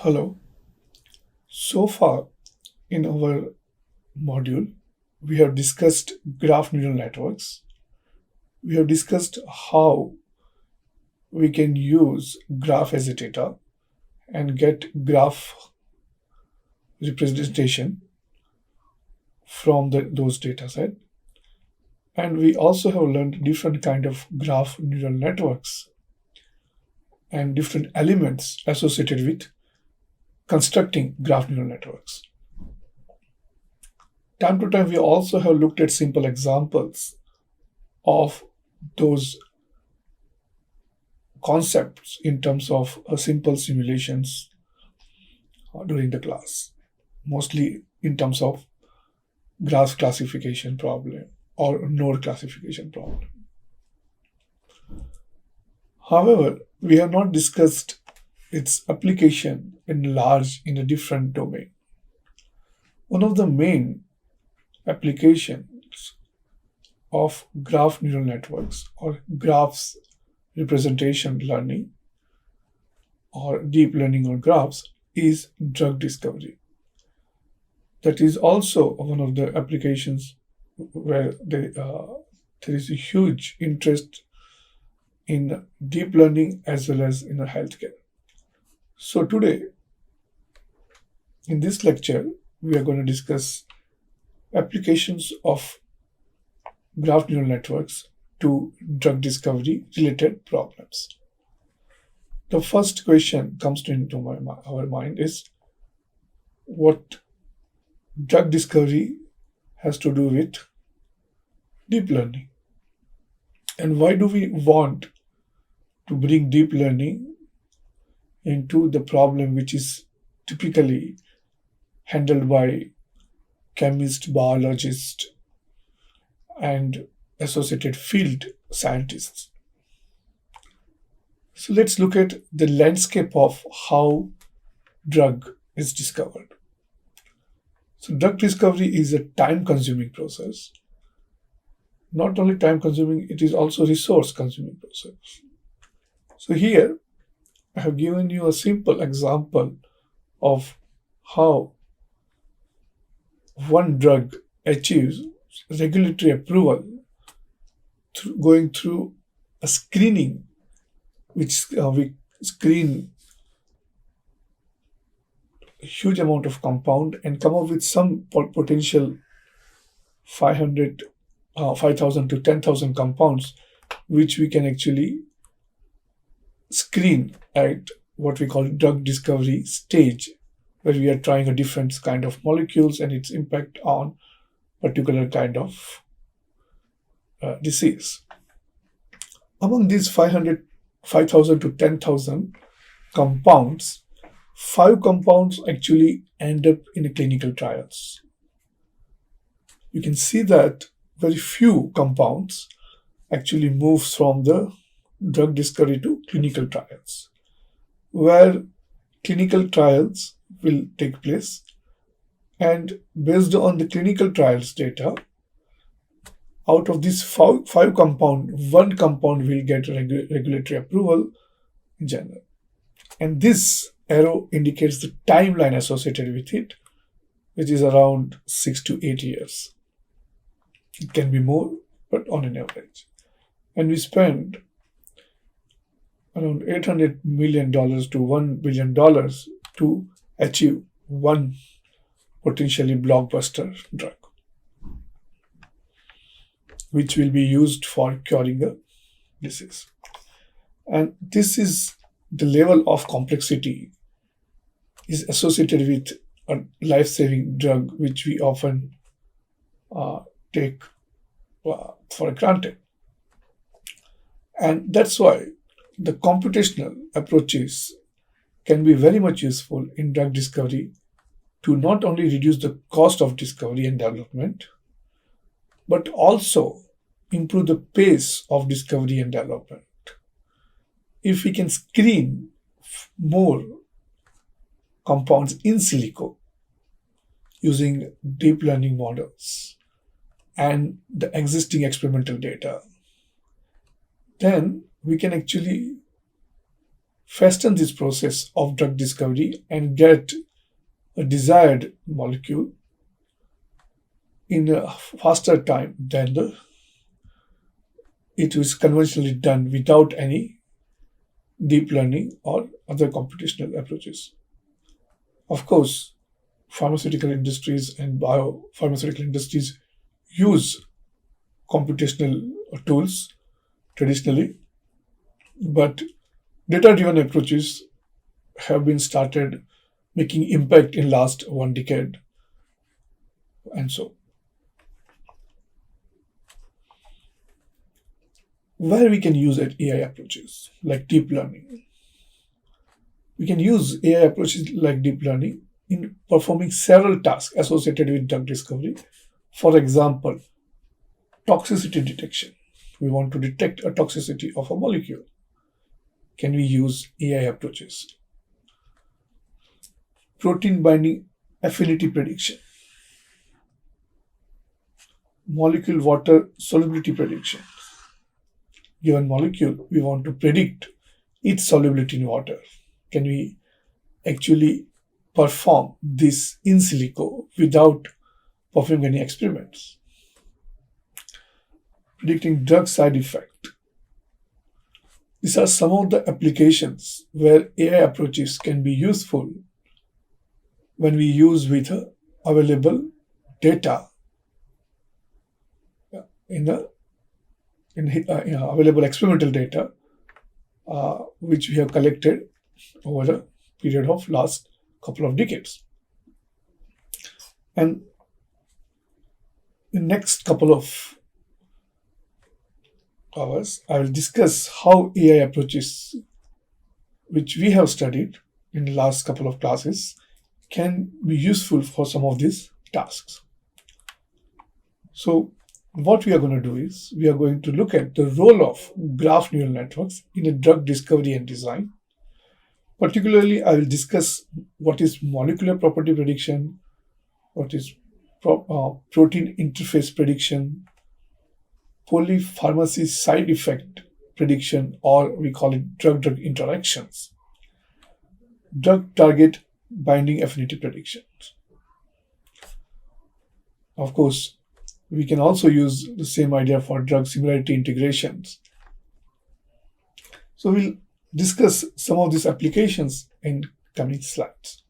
Hello. So far in our module, we have discussed graph neural networks. We have discussed how we can use graph as a data and get graph representation from those data set. And we also have learned different kind of graph neural networks and different elements associated with constructing graph neural networks. Time to time, we also have looked at simple examples of those concepts in terms of simple simulations during the class, mostly in terms of graph classification problem or node classification problem. However, we have not discussed its application in a different domain. One of the main applications of graph neural networks or graphs representation learning or deep learning on graphs is drug discovery. That is also one of the applications where there is a huge interest in deep learning as well as in healthcare. So today, in this lecture, we are going to discuss applications of graph neural networks to drug discovery related problems. The first question comes into our mind is what drug discovery has to do with deep learning, and why do we want to bring deep learning into the problem which is typically handled by chemists, biologists, and associated field scientists. So let's look at the landscape of how drug is discovered. So drug discovery is a time-consuming process. Not only time-consuming, it is also resource-consuming process. So here, I have given you a simple example of how one drug achieves regulatory approval going through a screening, which we screen a huge amount of compound and come up with some potential 5,000 to 10,000 compounds, which we can actually screen at what we call drug discovery stage, where we are trying a different kind of molecules and its impact on particular kind of disease. Among these 5,000 to 10,000 compounds, 5 compounds actually end up in clinical trials. You can see that very few compounds actually moves from the drug discovery to clinical trials, where clinical trials will take place, and based on the clinical trials data, out of these five compound, one compound will get regulatory approval in general. And this arrow indicates the timeline associated with it, which is around 6 to 8 years. It can be more, but on an average. And we spend around $800 million to $1 billion to achieve one potentially blockbuster drug, which will be used for curing a disease. And this is the level of complexity is associated with a life-saving drug, which we often take for granted. And that's why the computational approaches can be very much useful in drug discovery to not only reduce the cost of discovery and development, but also improve the pace of discovery and development. If we can screen more compounds in silico using deep learning models and the existing experimental data, then we can actually fasten this process of drug discovery and get a desired molecule in a faster time than it is conventionally done without any deep learning or other computational approaches. Of course, pharmaceutical industries and biopharmaceutical industries use computational tools traditionally, but data-driven approaches have been started making impact in last 1 decade and so. Where we can use AI approaches like deep learning. We can use AI approaches like deep learning in performing several tasks associated with drug discovery. For example, toxicity detection. We want to detect a toxicity of a molecule. Can we use AI approaches? Protein binding affinity prediction. Molecule water solubility prediction. Given molecule, we want to predict its solubility in water. Can we actually perform this in silico without performing any experiments? Predicting drug side effect. These are some of the applications where AI approaches can be useful when we use with available data in available experimental data which we have collected over a period of last couple of decades. And in next couple of hours, I will discuss how AI approaches which we have studied in the last couple of classes can be useful for some of these tasks. So what we are going to do is we are going to look at the role of graph neural networks in a drug discovery and design. Particularly, I will discuss what is molecular property prediction, what is protein interface prediction, polypharmacy side effect prediction, or we call it drug-drug interactions, drug target binding affinity predictions. Of course, we can also use the same idea for drug similarity integrations. So we'll discuss some of these applications in coming slides.